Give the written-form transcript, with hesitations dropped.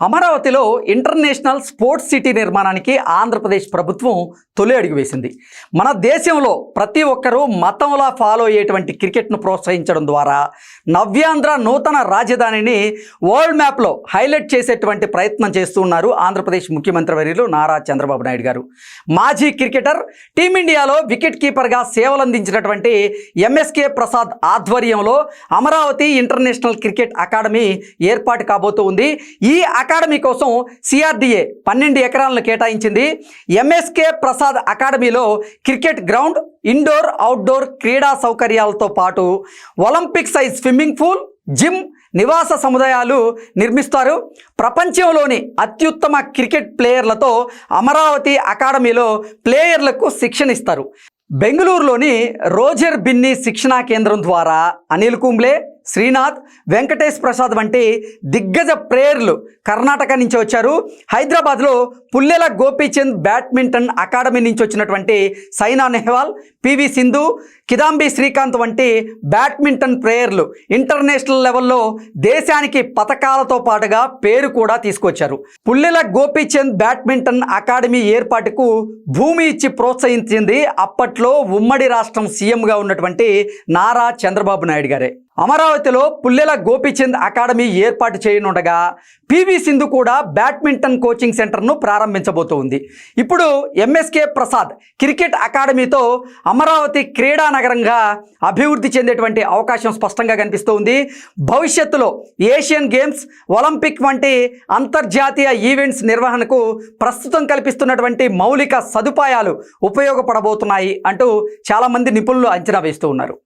అమరావతిలో international sports city నిర్మాణానికి ఆంధ్రప్రదేశ్ ప్రభుత్వం తొలి అడుగు వేసింది. మన దేశంలో ప్రతి ఒక్కరూ మతంలా ఫాలో అయ్యేటువంటి క్రికెట్ను ప్రోత్సహించడం ద్వారా నవ్యాంధ్ర నూతన రాజధానిని వరల్డ్ మ్యాప్లో హైలైట్ చేసేటువంటి ప్రయత్నం చేస్తున్నారు ఆంధ్రప్రదేశ్ ముఖ్యమంత్రి వర్యులు నారా చంద్రబాబు నాయుడు గారు. మాజీ క్రికెటర్ టీమిండియాలో వికెట్ కీపర్గా సేవలందించినటువంటి ఎంఎస్కే ప్రసాద్ ఆధ్వర్యంలో అమరావతి ఇంటర్నేషనల్ క్రికెట్ అకాడమీ ఏర్పాటు కాబోతూ ఉంది. ఈ అకాడమీ కోసం సిఆర్డీఏ 12 ఎకరాలను కేటాయించింది. ఎంఎస్కే ప్రసాద్ అకాడమీలో క్రికెట్ గ్రౌండ్, ఇండోర్ అవుట్డోర్ క్రీడా సౌకర్యాలతో పాటు Olympic size swimming pool, gym, నివాస సముదాయాలు నిర్మిస్తారు. ప్రపంచంలోని అత్యుత్తమ క్రికెట్ ప్లేయర్లతో అమరావతి అకాడమీలో ప్లేయర్లకు శిక్షణ ఇస్తారు. బెంగళూరులోని రోజర్ బిన్నీ శిక్షణా కేంద్రం ద్వారా అనిల్ కుంబ్లే, శ్రీనాథ్, వెంకటేష్ ప్రసాద్ వంటి దిగ్గజ ప్లేయర్లు కర్ణాటక నుంచి వచ్చారు. హైదరాబాద్లో పుల్లెల గోపీచంద్ బ్యాడ్మింటన్ అకాడమీ నుంచి వచ్చినటువంటి సైనా నెహ్వాల్, పివి సింధు, కిదాంబి శ్రీకాంత్ వంటి బ్యాడ్మింటన్ ప్లేయర్లు ఇంటర్నేషనల్ లెవెల్లో దేశానికి పతకాలతో పాటుగా పేరు కూడా తీసుకొచ్చారు. పుల్లెల గోపీచంద్ బ్యాడ్మింటన్ అకాడమీ ఏర్పాటుకు భూమి ఇచ్చి ప్రోత్సహించింది అప్పట్లో ఉమ్మడి రాష్ట్రం సీఎంగా ఉన్నటువంటి నారా చంద్రబాబు నాయుడు గారే. అమరావతిలో పుల్లెల గోపీచంద్ అకాడమీ ఏర్పాటు చేయనుండగా పివి సింధు కూడా బ్యాడ్మింటన్ కోచింగ్ సెంటర్ను ప్రారంభించబోతోంది. ఇప్పుడు ఎంఎస్కే ప్రసాద్ క్రికెట్ అకాడమీతో అమరావతి క్రీడా నగరంగా అభివృద్ధి చెందేటువంటి అవకాశం స్పష్టంగా కనిపిస్తోంది. భవిష్యత్తులో ఏషియన్ గేమ్స్, ఒలింపిక్ వంటి అంతర్జాతీయ ఈవెంట్స్ నిర్వహణకు ప్రస్తుతం కల్పిస్తున్నటువంటి మౌలిక సదుపాయాలు ఉపయోగపడబోతున్నాయి అంటూ చాలామంది నిపుణులు అంచనా వేస్తూ ఉన్నారు.